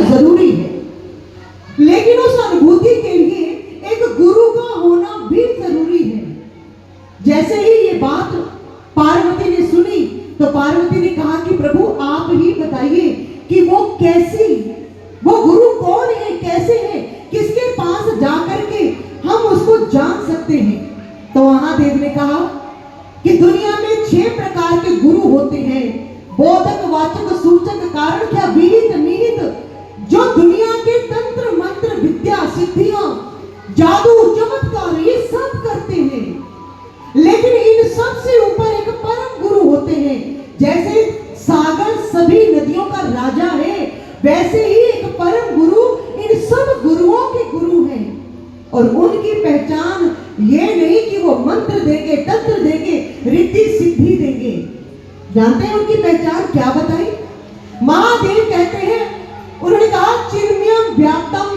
जरूरी है, लेकिन उस अनुभूति के लिए एक गुरु का होना भी जरूरी है। जैसे ही ये बात पार्वती ने सुनी तो पार्वती ने कहा कि प्रभु आप ही बताइए कि वो कैसी, वो गुरु कौन है, कैसे है, किसके पास जाकर के हम उसको जान सकते हैं। तो महादेव ने कहा कि दुनिया में 6 प्रकार के गुरु होते हैं, बोधक, वाचक, सूचक, कारण, क्या, विहित, निहित, जो दुनिया के तंत्र मंत्र विद्या सिद्धियां जादू चमत्कार ये सब करते हैं। लेकिन इन सब से ऊपर एक परम गुरु होते हैं। जैसे सागर सभी नदियों का राजा है, वैसे ही एक परम गुरु इन सब गुरुओं के गुरु हैं। और उनकी पहचान ये नहीं कि वो मंत्र देंगे, तंत्र देंगे, रिद्धि सिद्धि देंगे। जानते हैं उनकी पहचान क्या बताई? महादेव कहते हैं, उन्होंने कहा चिन्मयम व्याप्तम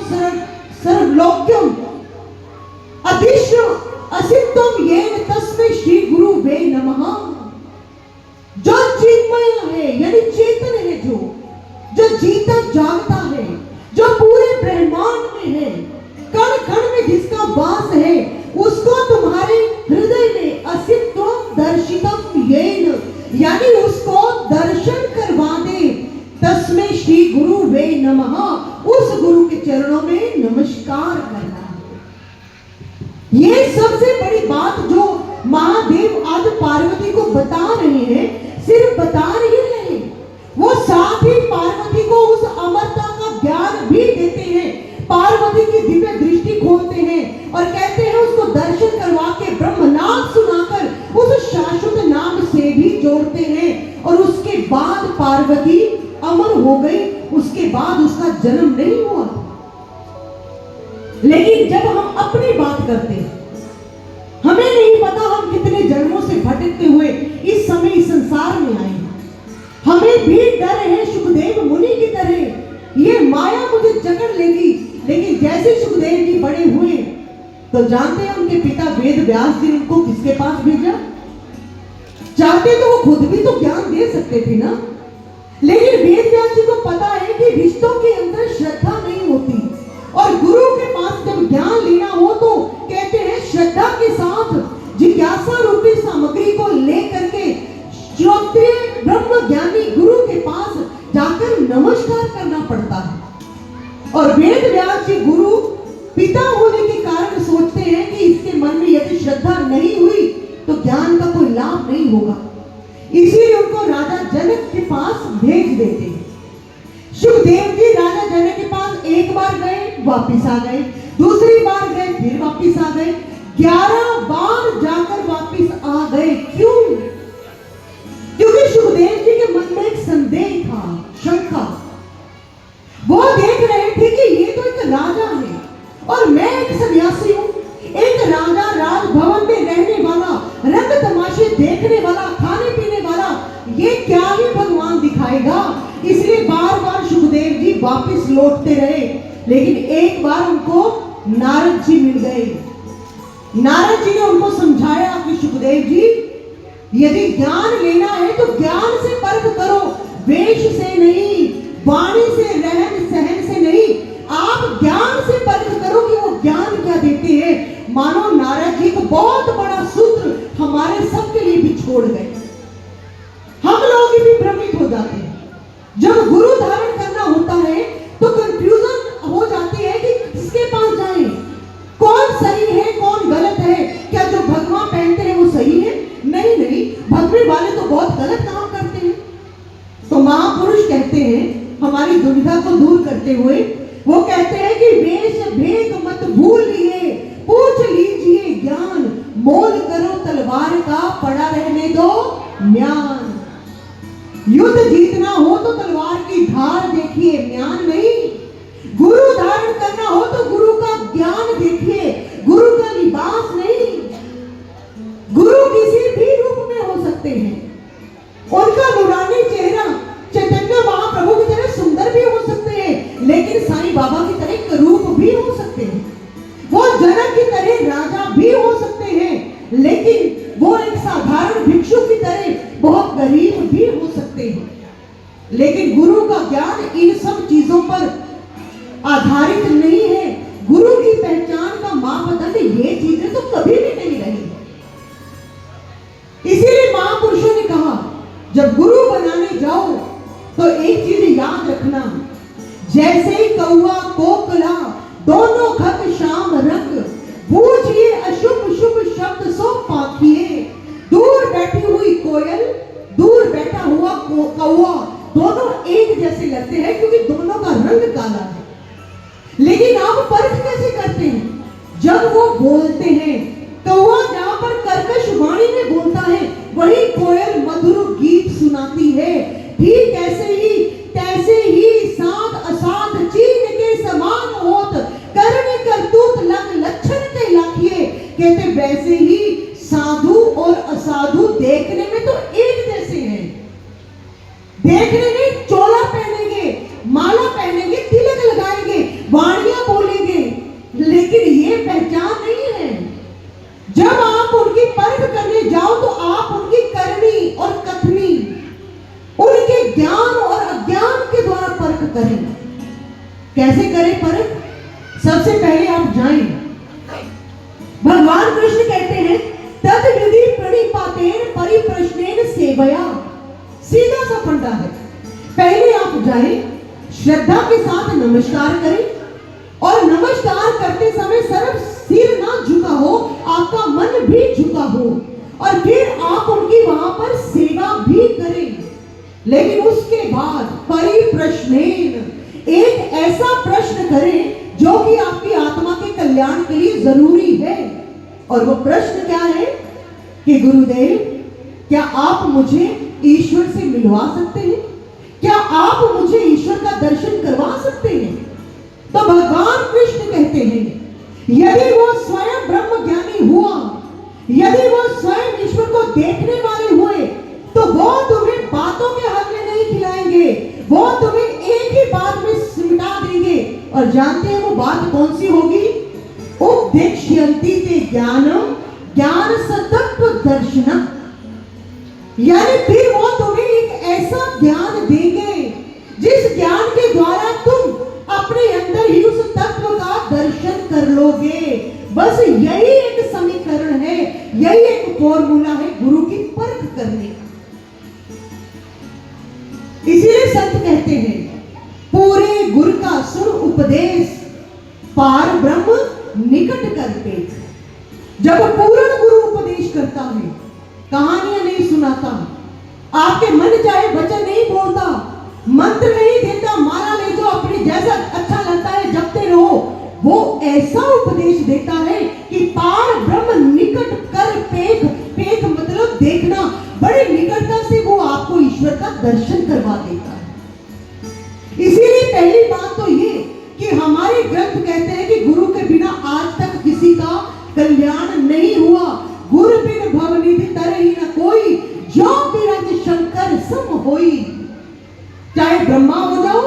सर्वलोक्यम अदिश्य असिद्धम येन तस्मै श्री गुरु वे नमः। जो चिन्मय है यानी चेतन है, जो जीता जागता है, जो पूरे ब्रह्मांड में है, कण कण में जिसका वास है, उसको तुम्हारे हृदय में असिद्धम दर्शितम येन यानी उसको दर्शन करवा दे, तस्मै श्री गुरु वे नमः, उस गुरु के चरणों में नमस्कार करना। ये सबसे बड़ी बात जो महादेव आज पार्वती को बता रहे हैं, सिर्फ बता नहीं रहे, वो साथ ही पार्वती को उस अमरता का ज्ञान भी देते हैं, पार्वती की दिव्य दृष्टि खोलते हैं और कहते हैं उसको दर्शन करवा के ब्रह्मनाम सुनाकर उस शाश्वत नाम से भी जोड़ते हैं। और उसके बाद पार्वती अमर हो गई, उसके बाद उसका जन्म नहीं हुआ। लेकिन जब हम अपनी बात करते हैं, हमें नहीं पता हम कितने जन्मों से भटकते हुए इस समय इस संसार में आए हैं। हमें भी डर है सुखदेव मुनि की तरह, ये माया मुझे जकड़ लेगी। लेकिन जैसे सुखदेव जी बड़े हुए तो जानते हैं उनके पिता वेद व्यास जी उनको किसके पास भेजा? चाहते तो वो खुद भी तो ज्ञान दे सकते थे ना, लेकिन वेद व्यास जी को पता है कि रिश्तों के अंदर श्रद्धा नहीं होती, और गुरु के पास जब ज्ञान लेना हो तो कहते हैं श्रद्धा के साथ जिज्ञासा रूपी सामग्री को लेकर के श्रोत्रिय ब्रह्म ज्ञानी गुरु के पास जाकर नमस्कार करना पड़ता है। और वेद व्यास जी गुरु पिता होने के कारण सोचते हैं कि इसके मन में यदि श्रद्धा नहीं हुई तो ज्ञान का कोई लाभ नहीं होगा, इसीलिए उनको राजा जनक के पास भेज देते हैं। सुखदेव जी राजा जनक के पास एक बार गए, वापिस आ गए, दूसरी बार गए, फिर वापिस आ गए, 11 बार जाकर वापिस आ गए। क्यों? क्योंकि सुखदेव जी के मन में एक संदेह था, शंका। वो देख रहे थे कि ये तो एक राजा है और मैं एक सन्यासी हूं, एक राजा राजभवन में रहने वाला, रंग तमाशे देखने वाला, खाने पीने वाला, ये क्या ही भगवान दिखाएगा। इसलिए बार बार सुखदेव जी वापस लौटते रहे। लेकिन एक बार उनको नारद जी मिल गए। नारद जी ने उनको समझाया कि सुखदेव जी यदि ज्ञान लेना है तो ज्ञान से परख करो, वेश से नहीं, वाणी से, रहन सहन से नहीं, आप ज्ञान से परख करो कि वो ज्ञान क्या देते हैं। मानो नारद जी को बहुत बड़ा सूत्र हमारे सबके लिए भी छोड़ गए। हम लोग भी भ्रमित हो जाते हैं। जब गुरु धारण करना होता है तो कंफ्यूजन हो जाती है कि किसके पास जाएं, कौन सही है कौन गलत है, क्या जो भगवा पहनते हैं वो सही है? नहीं नहीं, भगवे वाले तो बहुत गलत काम करते हैं। तो महापुरुष कहते हैं हमारी दुविधा को दूर करते हुए, वो कहते हैं कि वेश भेद मत भूलिए, पूछ लीजिए ज्ञान, मोल करो तलवार का, पड़ा रहने दो म्यान। युद्ध जीतना हो तो तलवार की धार देखिए, म्यान नहीं। गुरु धारण करना हो तो गुरु का ज्ञान देखिए, गुरु का लिबास नहीं। गुरु किसी भी रूप में हो सकते हैं, उनका नूरानी चेहरा चैतन्य महाप्रभु की तरह सुंदर भी हो सकते हैं, लेकिन साईं बाबा की तरह करूप भी हो सकते हैं। वो जनक की तरह राजा भी हो सकते हैं, लेकिन वो एक साधारण भिक्षु की तरह बहुत गरीब भी हो सकते हैं। लेकिन गुरु का ज्ञान इन सब चीजों पर आधारित नहीं है। गुरु की पहचान का मापदंड ये चीजें तो कभी भी नहीं रही। इसीलिए महापुरुषों ने कहा जब गुरु बनाने जाओ तो एक चीज याद रखना, जैसे कौआ कोकिला दोनों खग शाम रंग, बूझिए अशुभ शुभ शब्द सो पाखिए। दूर बैठी हुई कोयल, दूर बैठा हुआ कौआ, दोनों एक जैसे लगते हैं क्योंकि दोनों का रंग काला है। लेकिन आप परख कैसे करते हैं? जब वो बोलते हैं, कौआ जहां पर कर्कश वाणी में बोलता है वही कोयल मधुर गीत सुनाती है। ठीक तैसे ही साध असाध चीन के समान होत, करने करतूत लग लक्षण के लाखिए। कहते वैसे ही साधु और असाधु देखने में तो एक जैसे हैं। देखने में चोला पहनेंगे, माला पहनेंगे, तिलक लगाएंगे, वाणियां बोलेंगे, लेकिन ये पहचान नहीं है। जब आप उनकी परख करने जाओ तो आप उनकी करनी और कथनी, उनके ज्ञान और अज्ञान के द्वारा परख करें। कैसे करें परख? सबसे पहले आप जाएं, भगवान कृष्ण कहते हैं तद विधि प्रणिपातेन परिप्रश्नेन सेवया। सीधा सा फंडा है। पहले आप जाएं, श्रद्धा के साथ नमस्कार करें, और नमस्कार करते समय सिर्फ सिर ना झुका हो, आपका मन भी झुका हो, और फिर आप उनकी वहां पर सेवा भी करें। लेकिन उसके बाद परिप्रश्नेन एक ऐसा प्रश्न करें जो कि आपकी आत्मा के कल्याण के लिए जरूरी है। और वो प्रश्न क्या है कि गुरुदेव, क्या आप मुझे ईश्वर से मिलवा सकते हैं? क्या आप मुझे ईश्वर का दर्शन करवा सकते हैं? तो भगवान कृष्ण कहते हैं यदि वो स्वयं ब्रह्म ज्ञानी हुआ, यदि वो स्वयं ईश्वर को देखने वाले हुए, तो वो तुम्हें बातों के हलवे नहीं खिलाएंगे, वो तुम्हें एक ही बात में सिमटा देंगे। और जानते हैं वो बात कौन सी होगी? उपदेक्ष्यन्ति ते ज्ञानम ज्ञान सतत्व दर्शनम। यानी फिर वो तुम्हें एक ऐसा ज्ञान देंगे जिस ज्ञान के द्वारा तुम अपने अंदर ही उस तत्व का दर्शन कर लोगे। बस यही एक समीकरण है, यही एक फॉर्मूला है गुरु की परख करने का। इसीलिए संत कहते हैं पूरे गुरु का सुन उपदेश, पार ब्रह्म निकट कर पेख। जब पूर्ण गुरु उपदेश करता है, कहानियां नहीं सुनाता, आपके मन चाहे वचन नहीं बोलता, मंत्र नहीं देता, माला ले जो अपने जैसा अच्छा लगता है जपते रहो, वो ऐसा उपदेश देता है कि पार ब्रह्म निकट कर पेख। पेख मतलब देखना, बड़े निकटता से वो आपको ईश्वर का दर्शन करवा देता है। इसीलिए पहली बात तो ये कि हमारे ग्रंथ कहते हैं कि गुरु के बिना आज तक किसी का कल्याण नहीं हुआ। गुरु बिन भवनिधि तरहि न कोई, जो बिरज शंकर सम होई। चाहे ब्रह्मा हो जाओ,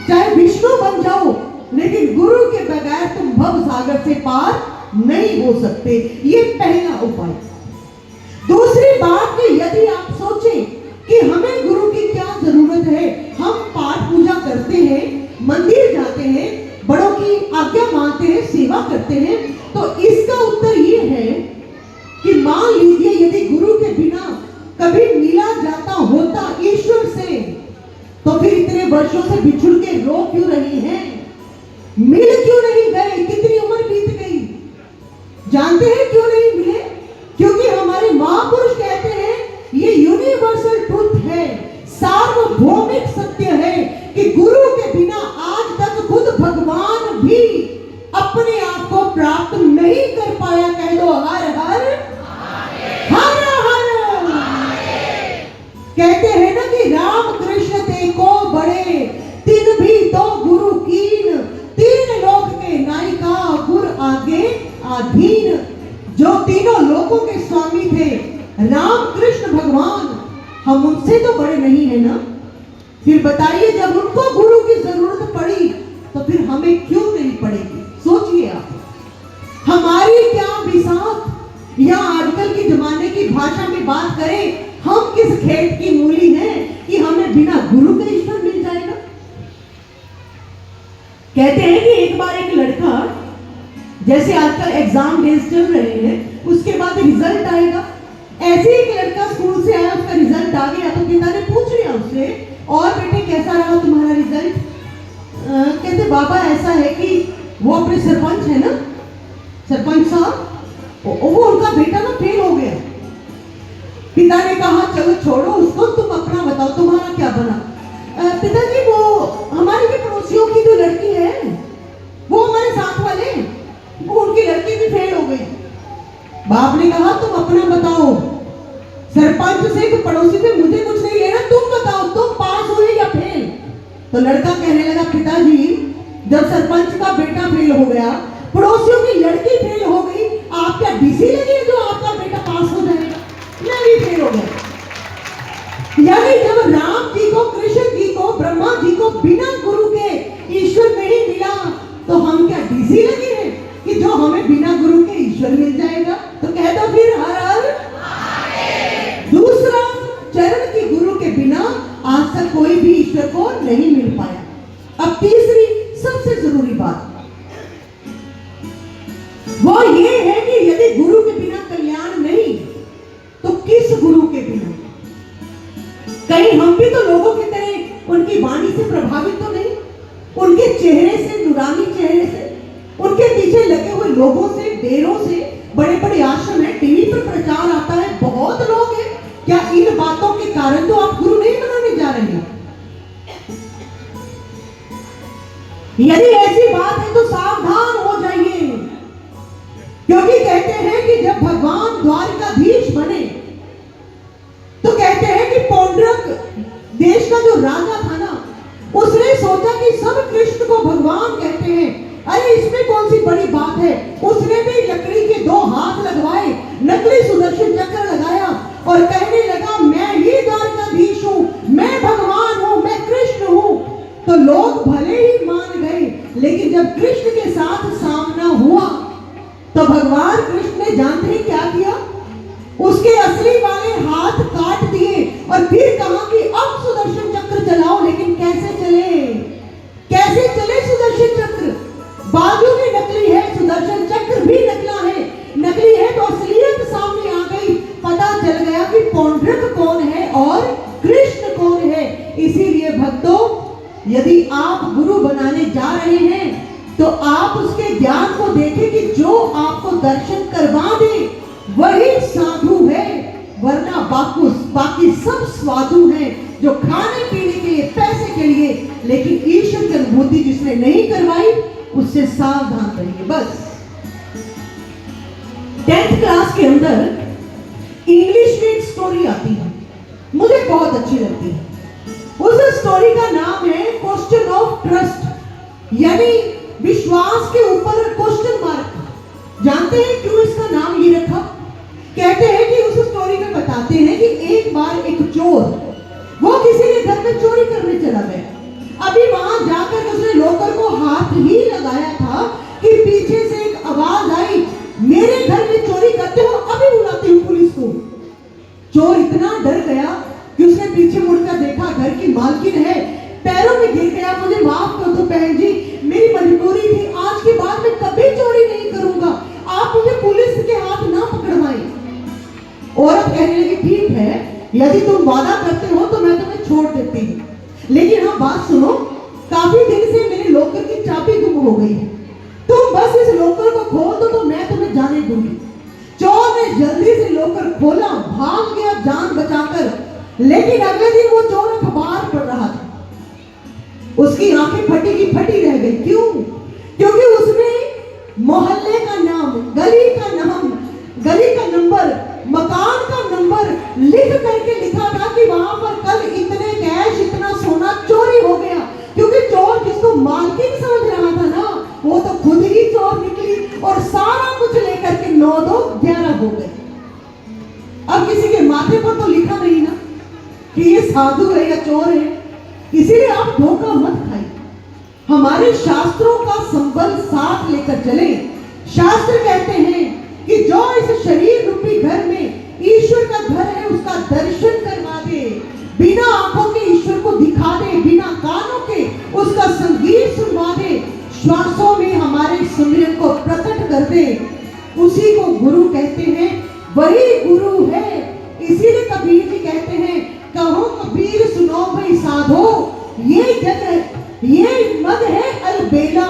चाहे विष्णु बन जाओ, लेकिन गुरु के बगैर तुम भव सागर से पार नहीं हो सकते। ये पहला उपाय। दूसरी बात कि यदि आप सोचें कि हमें गुरु की क्या जरूरत है, हम पाठ पूजा करते हैं, मंदिर जाते हैं, बड़ों की आज्ञा मानते हैं, सेवा करते हैं, तो इसका उत्तर ये है कि मान लीजिए यदि गुरु के बिना कभी मिला जाता होता ईश्वर से, तो फिर इतने वर्षों से बिछुड़ के रो क्यों रही हैं? मिल क्यों नहीं गए? कितनी उम्र बीत गई? जानते हैं क्यों नहीं मिले? क्योंकि हमारे महापुरुष कहते हैं ये यूनिवर्सल ट्रुथ है, सार्वभौमिक सत्य है कि गुरु के बिना आज तक खुद भगवान भी अपने आप को प्राप्त नहीं कर पाया। कह दो हर हर हर हर। कहते हैं ना कि राम कृष्ण ते को बड़े, तीन भी तो गुरु कीन, तीन लोक के नायिका गुर आगे अधीन। जो तीनों लोकों के स्वामी थे राम कृष्ण भगवान, हम उनसे तो बड़े नहीं है ना? फिर बताइए जब उनको गुरु की जरूरत पड़ी तो फिर हमें क्यों नहीं पड़ेगी? सोचिए आप, हमारी क्या बिसात, या आजकल के जमाने की भाषा में बात करें, हम किस खेत की मूली हैं कि हमें बिना गुरु के ईश्वर मिल जाएगा? कहते हैं कि एक बार एक लड़का, जैसे आजकल एग्जाम डेज चल रहे हैं, उसके बाद रिजल्ट आएगा, ऐसे ही एक लड़का स्कूल से आया, उसका रिजल्ट आ गया, तो पिता ने पूछ लिया उससे, और बेटे कैसा रहा तुम्हारा रिजल्ट? कहते बाबा ऐसा है कि वो अपने सरपंच है ना, सरपंच साहब, वो उनका बेटा ना फेल हो गया। पिता ने कहा चलो छोड़ो उसको, तुम अपना बताओ तुम्हारा क्या बना? पिताजी वो हमारे के पड़ोसियों की जो लड़की है, वो हमारे साथ वाले, वो उनकी लड़की भी फेल हो गई। बाप ने कहा तुम अपना बताओ, सरपंच से कि पड़ोसी से मुझे कुछ नहीं लेना, तुम बताओ तुम पास हुए या फेल? तो लड़का कहने लगा पिताजी जब सरपंच का बेटा फेल हो गया, पड़ोसियों की लड़की फेल हो गई, आप क्या डीसी लगे जो आपका बेटा पास हो जाएगा? मैं भी फेल हो गया। यानी जब राम जी को, कृष्ण जी को, ब्रह्मा जी को बिना गुरु के ईश्वर नहीं मिला, तो हम क्या डीसी लगे हैं कि जो हमें बिना गुरु के ईश्वर मिल जाएगा? तो कह दो फिर हर हर। दूसरा, चरण की गुरु के बिना आज तक कोई भी ईश्वर को नहीं मिल पाया। अब तीसरी सबसे जरूरी बात वो ये है कि यदि गुरु के बिना कल्याण नहीं, तो किस गुरु के बिना? कहीं हम भी तो लोगों की तरह उनकी वाणी से प्रभावित तो नहीं, उनके चेहरे से, नूरानी चेहरे से, उनके पीछे लगे हुए लोगों से, डेरों से, बड़े बड़े आश्रम है, टीवी पर प्रचार आता है, बहुत लोग हैं, क्या इन बातों के कारण तो आप गुरु नहीं बनाने जा रहे हैं? यदि ऐसी बात है तो सावधान हो जाइए, क्योंकि कहते हैं कि जब भगवान द्वारकाधीश बने तो कहते हैं कि पौंड्रक देश का जो राजा था ना, उसने सोचा कि सब कृष्ण को भगवान कहते हैं, अरे इसमें कौन सी बड़ी बात है। उसने भी लकड़ी के 2 हाथ लगवाए, नकली सुदर्शन चक्र लगाया और कहने लगा मैं ही द्वारकाधीश हूं, मैं भगवान हूं, मैं कृष्ण हूं। तो लोग भले ही मान गए, लेकिन जब कृष्ण के साथ सामना हुआ तो भगवान कृष्ण ने जानते हैं क्या किया? उसके असली वाले हाथ काट दिए और फिर कहा कि अब सुदर्शन चक्र चलाओ। लेकिन कैसे चले? कैसे चले सुदर्शन चक्र? बाजू भी नकली है, सुदर्शन चक्र भी नकला है, नकली है तो असलियत सामने आ गई, पता चल गया कि पौंड्रक कौन है और कृष्ण कौन है। इसीलिए भक्तों, यदि आप गुरु बनाने जा रहे हैं तो आप उसके ज्ञान को देखें कि जो आपको दर्शन करवा दे वही साधु है, वरना बाकी सब स्वादु हैं जो खाने पीने के लिए, पैसे के लिए, लेकिन ईश्वर की अनुभूति जिसने नहीं करवाई उससे सावधान रहिए। बस 10th क्लास के अंदर इंग्लिश में एक स्टोरी आती है, मुझे बहुत अच्छी लगती है। उस स्टोरी का नाम है क्वेश्चन ऑफ ट्रस्ट, यानी विश्वास के ऊपर क्वेश्चन मार्क। जानते हैं क्यों इसका नाम ये रखा? कहते हैं कि उस स्टोरी में बताते हैं कि एक बार एक चोर, वो किसी के घर में चोरी करने चला गया। अभी वहां जाकर उसने लोकर को हाथ ही लगाया था कि पीछे से एक आवाज आई, मेरे घर में चोरी करते हो, अभी बुलाती हूँ पुलिस को। चोर इतना डर गया कि उसने पीछे मुड़कर देखा, घर की मालकिन है, पैरों में गिर गया, मुझे माफ कर दो बहन जी, मेरी मजबूरी थी, आज के बाद मैं कभी चोरी नहीं करूंगा, आप मुझे पुलिस के हाथ ना पकड़वाएं। औरत कहने लगी ठीक है, यदि तुम वादा करते हो तो मैं तुम्हें छोड़ देती हूँ, लेकिन हाँ बात सुनो, काफी दिन से मेरे लोकर की चाबी गुम हो गई है, तुम बस इस लोकर को खोल दो तो मैं तुम्हें जाने दूंगी। चोर ने जल्दी से लोकर खोला, भाग गया जान बचाकर, लेकिन अगले दिन वो चोर अखबार पढ़ रहा था, उसकी आंखें फटी की फटी रह गई। क्यों? क्योंकि उसने मोहल्ले का नाम, गली का नंबर, मकान का नंबर लिख करके लिखा था कि वहां पर कल इतने कैश, इतना सोना चोरी हो गया। क्योंकि चोर जिसको मालकिन समझ रहा था ना, वो तो खुद ही चोर निकली और सारा कुछ लेकर के 9 2 11 हो गए। अब किसी के माथे पर तो लिखा नहीं ना कि ये साधु है या चोर है, इसीलिए आप धोखा मत खाइए। हमारे शास्त्रों का संबंध साथ लेकर चले। शास्त्र कहते हैं कि जो इस शरीर रूपी घर में ईश्वर का घर है उसका दर्शन करवा दे, बिना आंखों के ईश्वर को दिखा दे, बिना कानों के उसका संगीत सुनवा दे, श्वासों में हमारे सुमिरन को प्रकट कर दे, उसी को गुरु कहते हैं, वही गुरु है। इसीलिए कबीर जी कहते हैं, कहो कबीर सुनो भाई साधो, ये जग ये मग है अलबेला,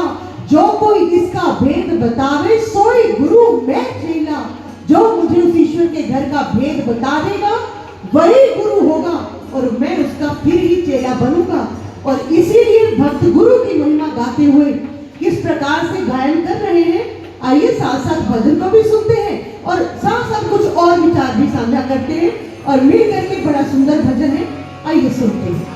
जो कोई इसका भेद बतावे सोई गुरु मैं चेला। जो मुझे उस ईश्वर के घर का भेद बता देगा वही गुरु होगा और मैं उसका फिर ही चेला बनूंगा। और इसीलिए भक्त गुरु की महिमा गाते हुए किस प्रकार से गायन कर रहे हैं, आइए साथ साथ भजन को भी सुनते हैं और साथ साथ कुछ और विचार भी साझा करते हैं और मिल करके बड़ा सुंदर भजन है, आइए सुनते हैं।